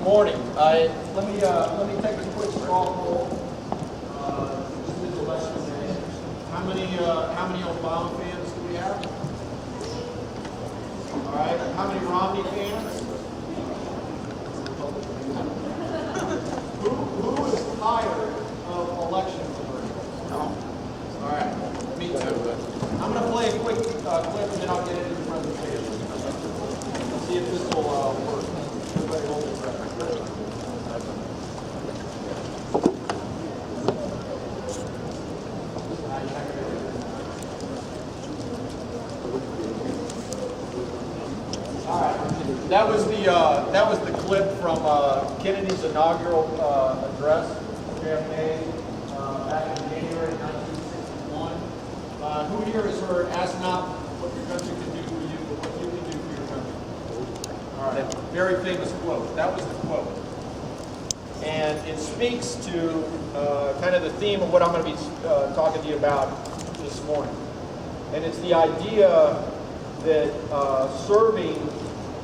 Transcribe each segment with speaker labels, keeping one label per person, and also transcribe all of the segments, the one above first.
Speaker 1: morning. Let me take a quick straw poll. This is election day. How many Obama fans do we have? All right. How many Romney fans? Who is tired of election commercials? No. All right. Me too. I'm going to play a quick clip and then I'll get into the presentation. Let's see if this will work. Everybody hold your breath. All right. That was the clip from Kennedy's inaugural address, JFK, back in January 1961. Who here has heard, "Ask not what your country can do for you, but what you can do for your country"? All right. Very famous quote. That was the quote. And it speaks to kind of the theme of what I'm going to be talking to you about this morning. And it's the idea that serving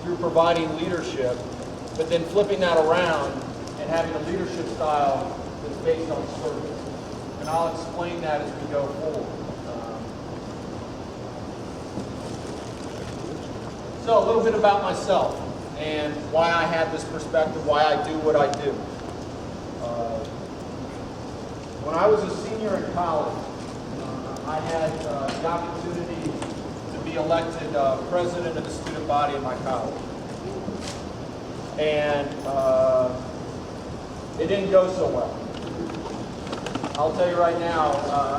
Speaker 1: through providing leadership, but then flipping that around and having a leadership style that's based on service. And I'll explain that as we go forward. So a little bit about myself and why I have this perspective, why I do what I do. When I was a senior in college, I had the opportunity to be elected president of the student body of my college. And it didn't go so well. I'll tell you right now,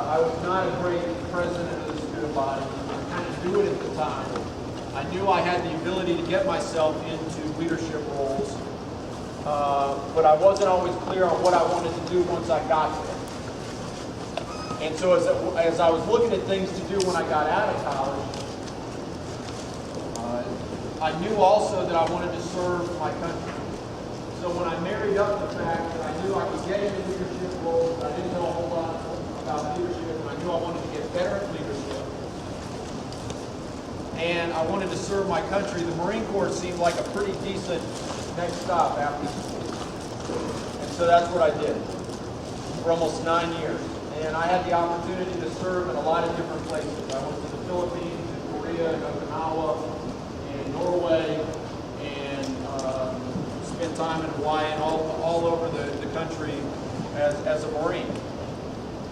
Speaker 1: I was not a great president of the student body. I kind of knew it at the time. I knew I had the ability to get myself into leadership roles, but I wasn't always clear on what I wanted to do once I got there. And so as I was looking at things to do when I got out of college, I knew also that I wanted to serve my country. So when I married up the fact that I knew I could get into leadership roles, I didn't know a whole lot about leadership, and I knew I wanted to get better at leadership, and I wanted to serve my country, the Marine Corps seemed like a pretty decent next stop after school. And so that's what I did for almost 9 years. And I had the opportunity to serve in a lot of different places. I went to the Philippines, and Korea, and Okinawa, and Norway, and spent time in Hawaii and all over the country as a Marine.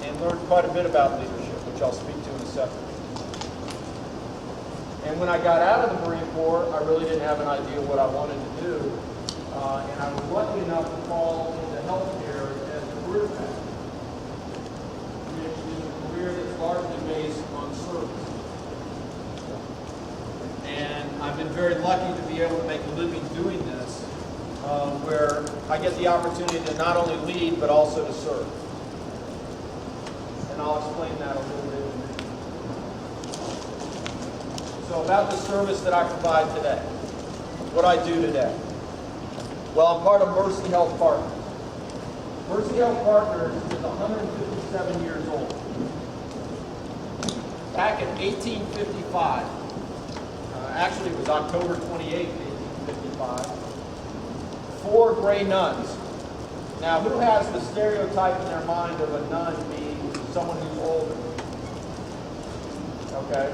Speaker 1: And learned quite a bit about leadership, which I'll speak to in a second. And when I got out of the Marine Corps, I really didn't have an idea what I wanted to do. And I was lucky enough to fall into healthcare as a career path, which is a career that's largely based on service. And I've been very lucky to be able to make a living doing this, where I get the opportunity to not only lead, but also to serve. And I'll explain that a little bit. So about the service that I provide today, what I do today. Well, I'm part of Mercy Health Partners. Mercy Health Partners is 157 years old. Back in 1855, actually it was October 28, 1855, 4 gray nuns. Now, who has the stereotype in their mind of a nun being someone who's older? Okay.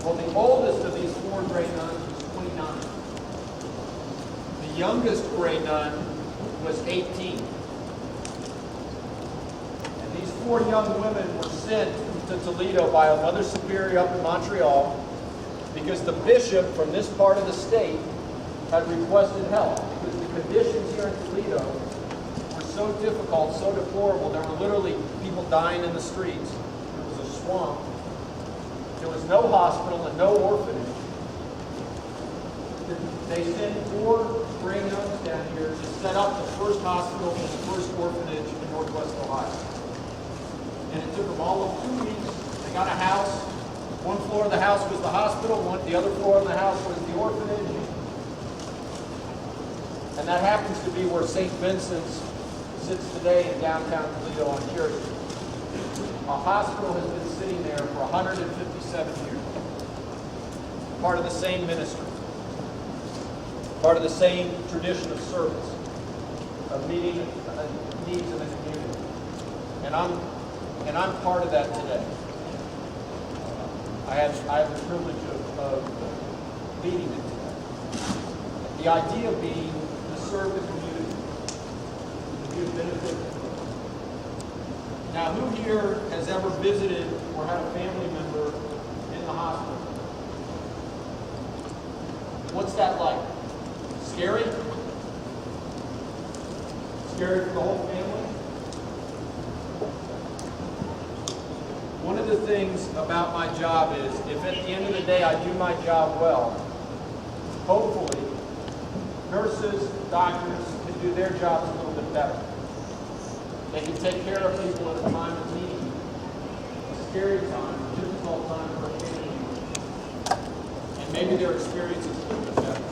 Speaker 1: Well, the oldest of these 4 gray nuns was 29. The youngest gray nun was 18. And these 4 young women were sent to Toledo by a Mother Superior up in Montreal because the bishop from this part of the state had requested help because the conditions here in Toledo were so difficult, so deplorable. There were literally people dying in the streets. There was a swamp. There was no hospital and no orphanage. They sent 4 gray nuns down here to set up the first hospital and the first orphanage in Northwest Ohio. And it took them all of 2 weeks. They got a house. One floor of the house was the hospital. The other floor of the house was the orphanage. And that happens to be where St. Vincent's sits today in downtown Toledo on Cherry Street. A hospital has been sitting there for 157 years. Part of the same ministry. part of the same tradition of service, of meeting needs in the community. And I'm part of that today. I have the privilege of leading it today. The idea being to serve the community, to be a benefit. Now, who here has ever visited or had a family member in the hospital? What's that like? Scary? Scary for the whole family? One of the things about my job is, if at the end of the day I do my job well, hopefully nurses, doctors can do their jobs a little bit better. They can take care of people at a time of need, a scary time, a difficult time for a family, and maybe their experience is a little bit better.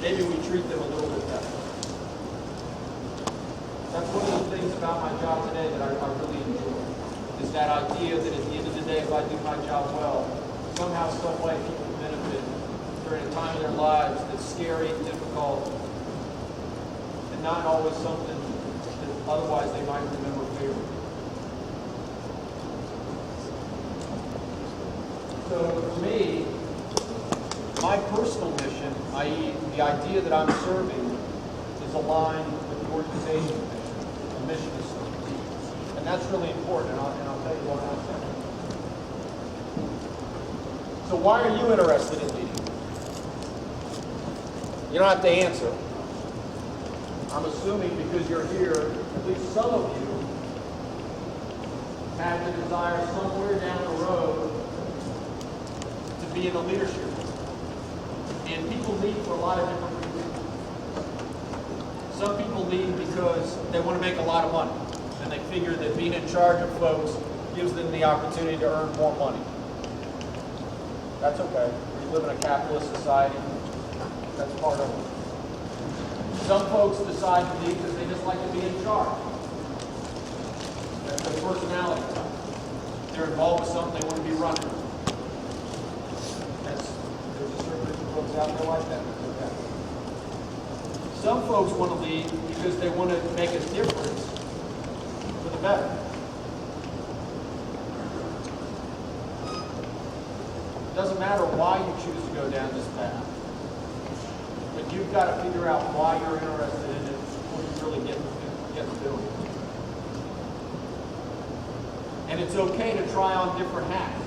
Speaker 1: Maybe we treat them a little bit better. That's one of the things about my job today that I really enjoy, is that idea that at the end of the day, if I do my job well, somehow, some way, people benefit during a time of their lives that's scary and difficult, and not always something that otherwise they might remember favorably. So for me, my personal mission, i.e. the idea that I'm serving, is aligned with the organization's mission. The mission is service. And that's really important, and I'll tell you why in a second. So why are you interested in leading? You don't have to answer. I'm assuming because you're here, at least some of you had the desire somewhere down the road to be in a leadership role. And people lead for a lot of different reasons. Some people lead because they want to make a lot of money, and they figure that being in charge of folks gives them the opportunity to earn more money. That's okay. We live in a capitalist society. That's part of it. Some folks decide to lead because they just like to be in charge. That's their personality type. They're involved with something, they want to be running. There's a certain group of folks out there like that. Okay. Some folks want to lead because they want to make a difference for the better. It doesn't matter why you choose to go down this path, but you've got to figure out why you're interested in it before you really get to doing it. And it's okay to try on different hats.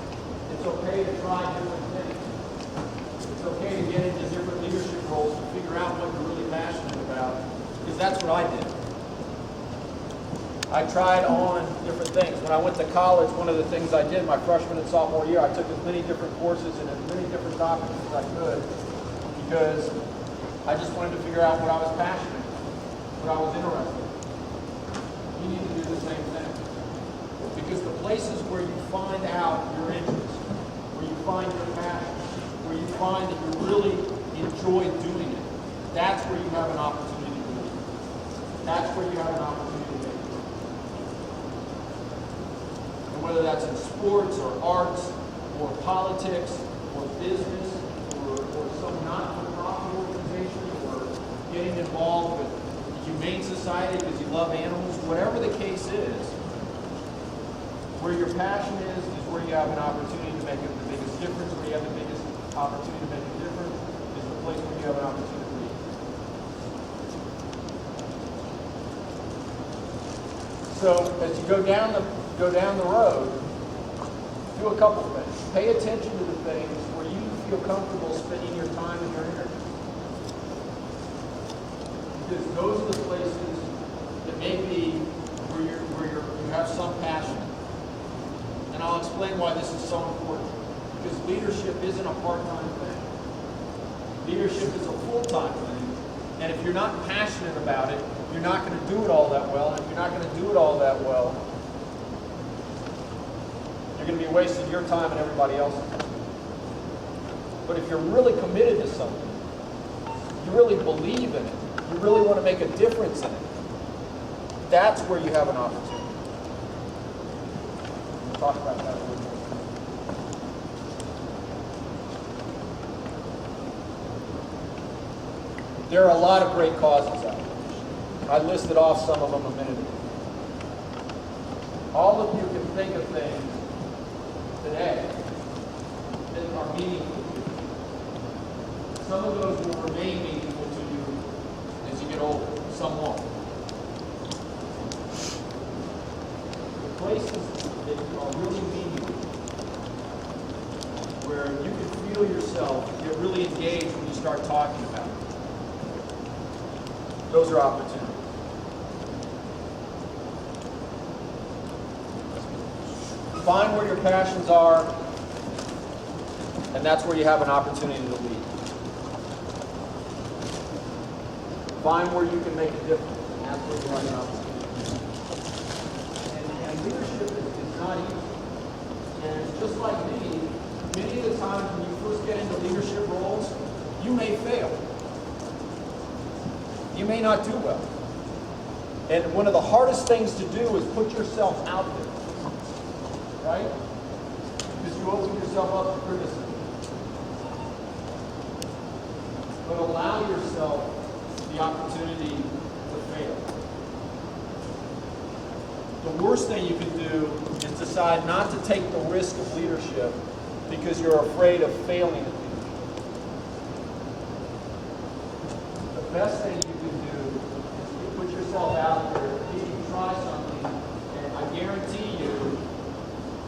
Speaker 1: It's okay to try different things. It's okay to get into different leadership roles to figure out what you're really passionate about, because that's what I did. I tried on different things. When I went to college, one of the things I did my freshman and sophomore year, I took as many different courses and as many different topics as I could, because I just wanted to figure out what I was passionate about, what I was interested in. You need to do the same thing. Because the places where you find out your interests, where you find your passion, where you find that you really enjoy doing it, that's where you have an opportunity to lead. That's where you have an opportunity to make it. And whether that's in sports or arts or politics or business or some not-for-profit organization or getting involved with the Humane Society because you love animals, whatever the case is, where your passion is where you have an opportunity to make the biggest difference. Where you have the biggest opportunity to make a difference is the place where you have an opportunity to lead. So as you go down the road, do a couple things. Pay attention to the things where you feel comfortable spending your time and your energy. Because those are the places that may be where you have some passion. And I'll explain why this is so important. Because leadership isn't a part-time thing. Leadership is a full-time thing. And if you're not passionate about it, you're not going to do it all that well. And if you're not going to do it all that well, you're going to be wasting your time and everybody else's. But if you're really committed to something, you really believe in it, you really want to make a difference in it, that's where you have an opportunity. We'll talk about that a little more. There are a lot of great causes out there. I listed off some of them a minute ago. All of you can think of things today that are meaningful to you. Some of those will remain meaningful to you as you get older. Some won't. The places that are really meaningful, where you can feel yourself get really engaged when you start talking about it. Those are opportunities. Find where your passions are, and that's where you have an opportunity to lead. Find where you can make a difference, and that's where you have an opportunity. And leadership is not easy. And just like me, many of the times when you first get into leadership roles, you may fail. You may not do well. And one of the hardest things to do is put yourself out there. Right? Because you open yourself up to criticism. But allow yourself the opportunity to fail. The worst thing you can do is decide not to take the risk of leadership because you're afraid of failing at leadership. The best thing you can do is to put yourself out there, you try something, and I guarantee you,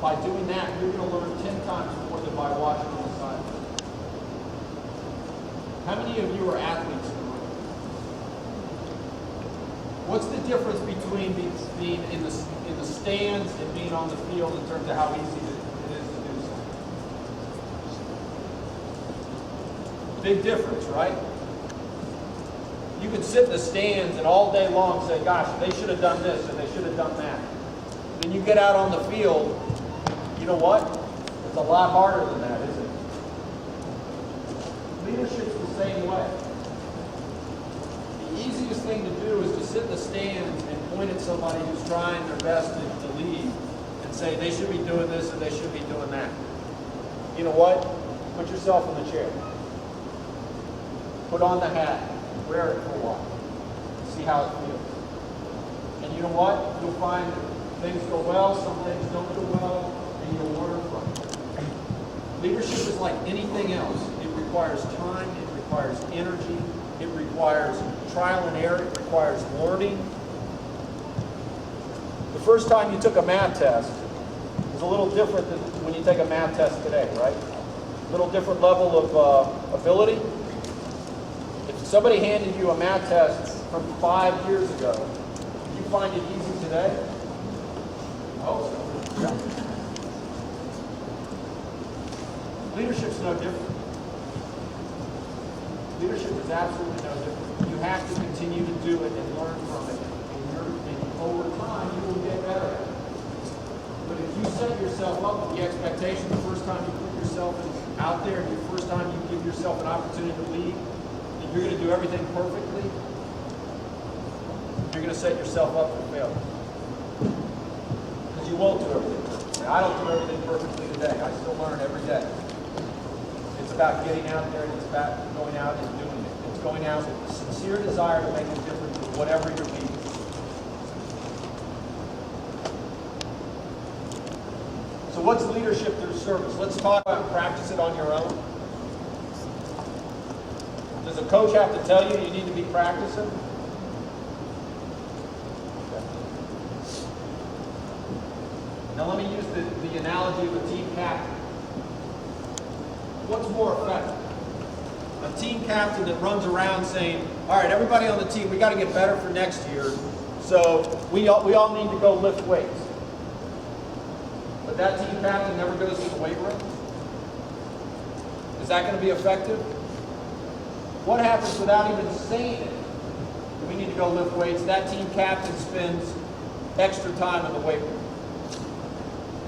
Speaker 1: by doing that, you're going to learn 10 times more than by watching on the sidelines. How many of you are athletes in the room? What's the difference between being in the stands and being on the field in terms of how easy it is to do something? Big difference, right? You can sit in the stands and all day long say, gosh, they should have done this and they should have done that. Then you get out on the field. You know what? It's a lot harder than that, isn't it? Leadership's the same way. The easiest thing to do is to sit in the stands and point at somebody who's trying their best to lead and say they should be doing this and they should be doing that. You know what? Put yourself in the chair. Put on the hat. Wear it for a while. See how it feels. And you know what? You'll find that things go well, some things don't go well. You'll learn from it. Leadership is like anything else. It requires time, it requires energy, it requires trial and error, it requires learning. The first time you took a math test is a little different than when you take a math test today, right? A little different level of ability. If somebody handed you a math test from 5 years ago, do you find it easy today? I hope so. Yeah. Leadership's no different. Leadership is absolutely no different. You have to continue to do it and learn from it. And over time, you will get better at it. But if you set yourself up with the expectation the first time you put yourself out there, and the first time you give yourself an opportunity to lead, that you're going to do everything perfectly, you're going to set yourself up for failure. Because you won't do everything perfectly. I don't do everything perfectly today. I still learn every day. It's about getting out there, and it's about going out and doing it. It's going out with a sincere desire to make a difference with whatever you're leading. So what's leadership through service? Let's talk about practice it on your own. Does a coach have to tell you need to be practicing? Okay. Now let me use the analogy of a team captain. What's more effective? A team captain that runs around saying, all right, everybody on the team, we got to get better for next year, so we all need to go lift weights. But that team captain never goes to the weight room? Is that going to be effective? What happens without even saying it? We need to go lift weights. That team captain spends extra time in the weight room.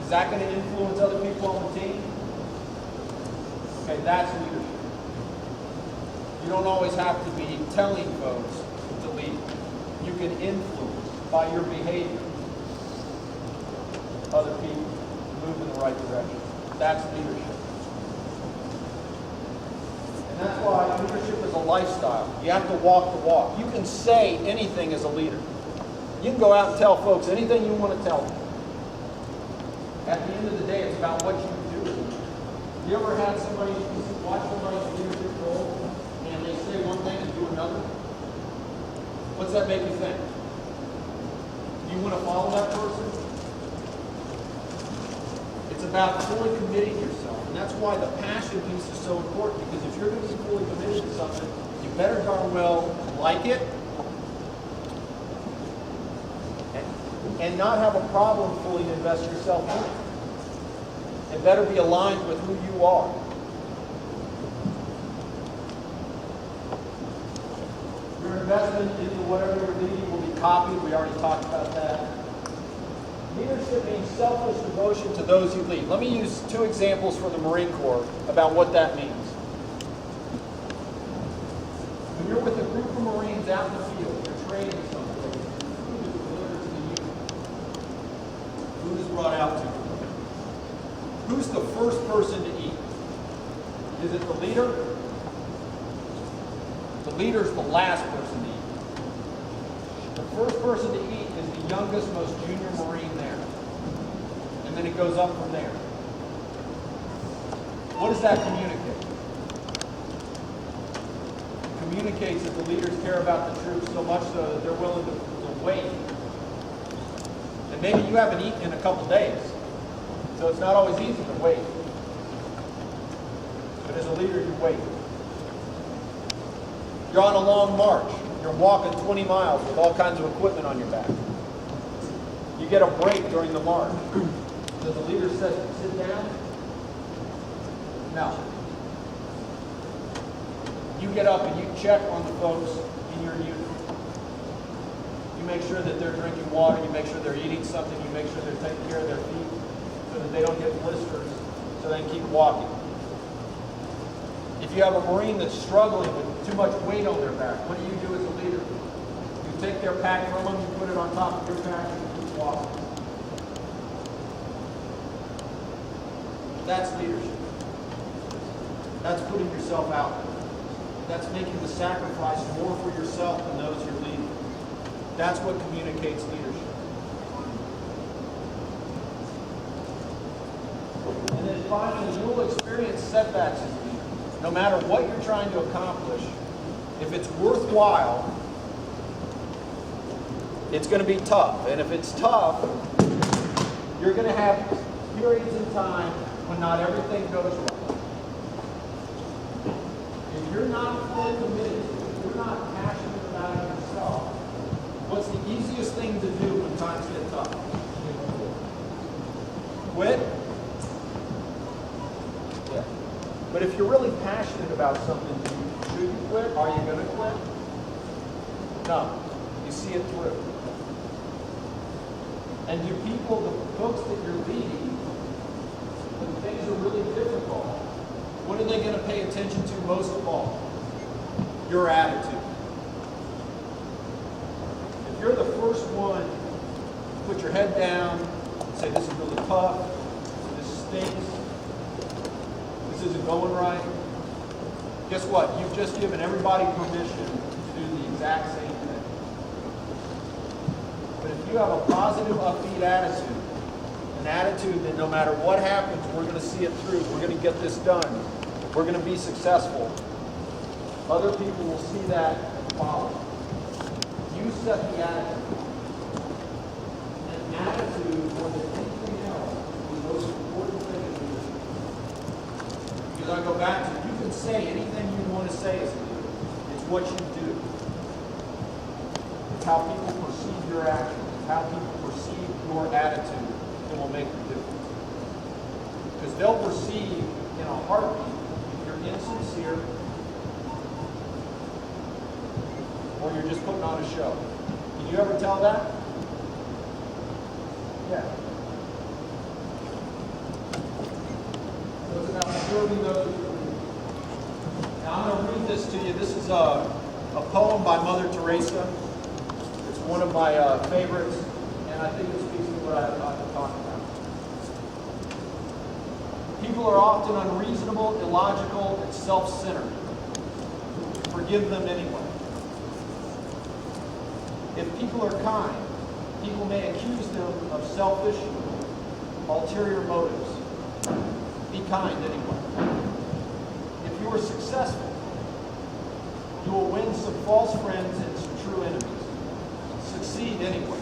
Speaker 1: Is that going to influence other people on the team? Okay, that's leadership. You don't always have to be telling folks to lead. You can influence by your behavior other people move in the right direction. That's leadership. And that's why leadership is a lifestyle. You have to walk the walk. You can say anything as a leader. You can go out and tell folks anything you want to tell them. At the end of the day, it's about what you do. You ever had somebody, watch somebody in a leadership role, and they say one thing and do another? What's that make you think? Do you want to follow that person? It's about fully committing yourself. And that's why the passion piece is so important, because if you're going to be fully committed to something, you better darn well like it and not have a problem fully invest yourself in it. It better be aligned with who you are. Your investment into whatever you're leading will be copied. We already talked about that. Leadership means selfless devotion to those you lead. Let me use 2 examples for the Marine Corps about what that means. When you're with a group of Marines out in the field, you're training someplace, food is delivered to the unit. Food is brought out to you. Who's the first person to eat? Is it the leader? The leader's the last person to eat. The first person to eat is the youngest, most junior Marine there. And then it goes up from there. What does that communicate? It communicates that the leaders care about the troops so much so that they're willing to wait. And maybe you haven't eaten in a couple days, so it's not always easy to wait. But as a leader, you wait. You're on a long march. You're walking 20 miles with all kinds of equipment on your back. You get a break during the march. Does the leader say, sit down? No. You get up and you check on the folks in your unit. You make sure that they're drinking water. You make sure they're eating something. You make sure they're taking care of their feet so that they don't get blisters, so they can keep walking. If you have a Marine that's struggling with too much weight on their back, what do you do as a leader? You take their pack from them, you put it on top of your pack, and you keep walking. That's leadership. That's putting yourself out there. That's making the sacrifice more for yourself than those you're leading. That's what communicates leadership. And then finally, you will experience setbacks as a leader. No matter what you're trying to accomplish, if it's worthwhile, it's going to be tough. And if it's tough, you're going to have periods in time when not everything goes right. If you're not fully committed, if you're not passionate about it yourself, what's the easiest thing to do when times get tough? Quit? Yeah. But if you're really passionate about something, should you quit? Are you going to quit? No. You see it through. And do people, the folks that you're leading, when things are really difficult, what are they going to pay attention to most of all? Your attitude. If you're the first one, put your head down, say this is really tough, this stinks, this isn't going right. Guess what? You've just given everybody permission to do the exact same thing. But if you have a positive, upbeat attitude, an attitude that no matter what happens, we're going to see it through, we're going to get this done, we're going to be successful, other people will see that and follow. You set the attitude. And attitude, more than anything else, is the most important thing in leadership. Because I go back to, you can say anything you want to say as a leader. It's what you do. It's how people perceive your actions. It's how people perceive your attitude that will make the difference. Because they'll perceive in a heartbeat if you're insincere or you're just putting on a show. Can you ever tell that? Yeah. So it's about serving those. Now I'm going to read this to you. This is a poem by Mother Teresa. It's one of my favorites, and I think it speaks to what I'm talking about. People are often unreasonable, illogical, and self-centered. forgive them anyway. If people are kind, people may accuse them of selfish, ulterior motives. Be kind anyway. If you are successful, you will win some false friends and some true enemies. Succeed anyway.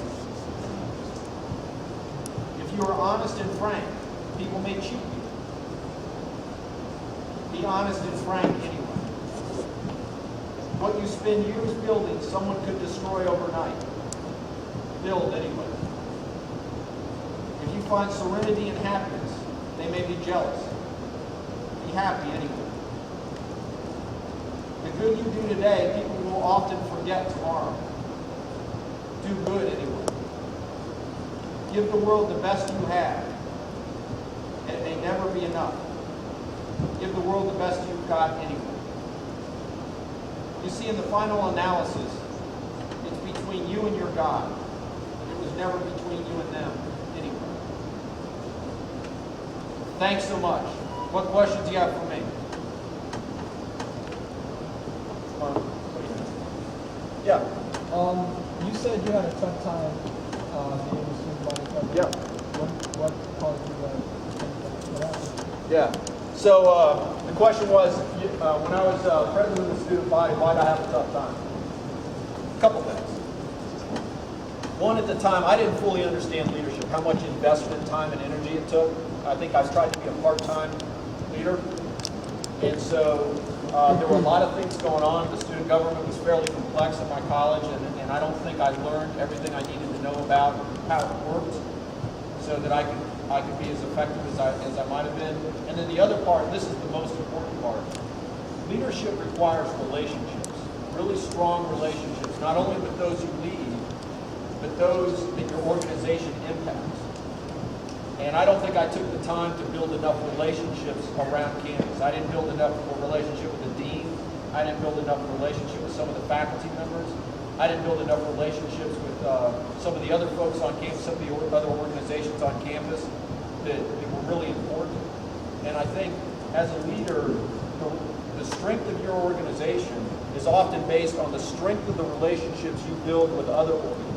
Speaker 1: If you are honest and frank, people may cheat you. Be honest and frank anyway. What you spend years building, someone could destroy overnight. Build anyway. If you find serenity and happiness, they may be jealous. Be happy anyway. The good you do today, people will often forget tomorrow. Do good anyway. Give the world the best you have. It may never be enough. Give the world the best you've got anyway. You see, in the final analysis, it's between you and your God. It was never between you and them anyway. Thanks so much. What questions do you have for me? Yeah.
Speaker 2: You said you had a tough time being a student body president.
Speaker 1: Yeah.
Speaker 2: What caused you to happened?
Speaker 1: Yeah. So the question was, when I was president of the student body, why did I have a tough time? A couple things. One, at the time, I didn't fully understand leadership, how much investment, time, and energy it took. I think I was trying to be a part-time leader. And so there were a lot of things going on. The student government was fairly complex at my college, and I don't think I learned everything I needed to know about how it worked so that I could be as effective as I might have been. And then the other part, this is the most important part, leadership requires relationships, really strong relationships, not only with those you lead, but those that your organization impacts. And I don't think I took the time to build enough relationships around campus. I didn't build enough of a relationship with the dean. I didn't build enough relationship with some of the faculty members. I didn't build enough relationships with some of the other folks on campus, some of the other organizations on campus that were really important. And I think as a leader, the strength of your organization is often based on the strength of the relationships you build with other organizations.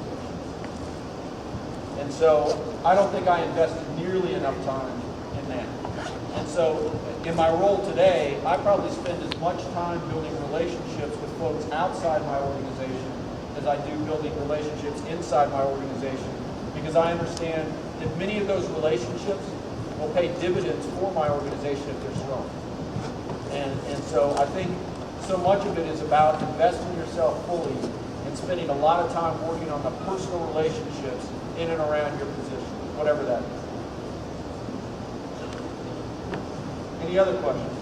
Speaker 1: And so I don't think I invested nearly enough time in that. And so in my role today, I probably spend as much time building relationships with folks outside my organization as I do building relationships inside my organization, because I understand that many of those relationships will pay dividends for my organization if they're strong. And so I think so much of it is about investing yourself fully and spending a lot of time working on the personal relationships in and around your position, whatever that is. Any other questions?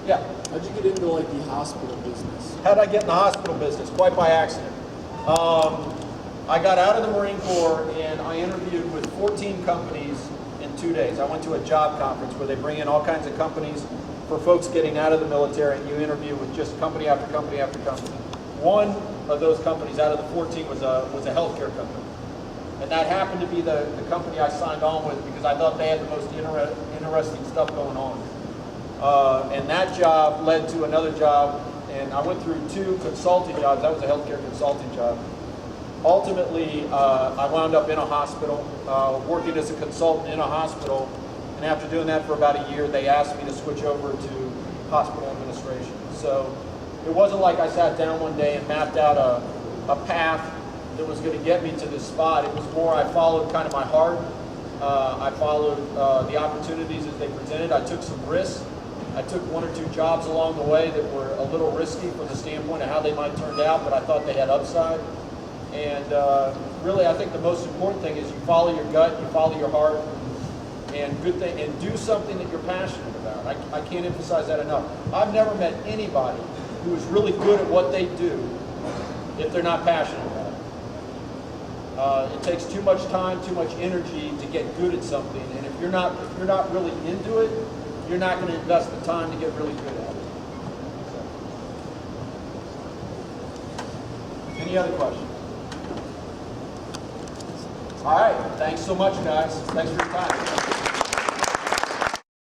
Speaker 1: Yeah.
Speaker 3: How'd you get into like the hospital business?
Speaker 1: How did I get in the hospital business? Quite by accident. I got out of the Marine Corps and I interviewed with 14 companies in 2 days. I went to a job conference where they bring in all kinds of companies for folks getting out of the military, and you interview with just company after company after company. One of those companies out of the 14 was a healthcare company. And that happened to be the company I signed on with because I thought they had the most interesting stuff going on. And that job led to another job, and I went through 2 consulting jobs. That was a healthcare consulting job. Ultimately, I wound up in a hospital, working as a consultant in a hospital. And after doing that for about a year, they asked me to switch over to hospital administration. So it wasn't like I sat down one day and mapped out a path that was going to get me to this spot. It was more I followed kind of my heart. I followed the opportunities as they presented. I took some risks. I took 1 or 2 jobs along the way that were a little risky from the standpoint of how they might turn out, but I thought they had upside. And really, I think the most important thing is you follow your gut, you follow your heart, and do something that you're passionate about. I can't emphasize that enough. I've never met anybody who is really good at what they do if they're not passionate about it. It takes too much time, too much energy to get good at something, and if you're not really into it, you're not going to invest the time to get really good at it. Any other questions? All right. Thanks so much, guys. Thanks for your time.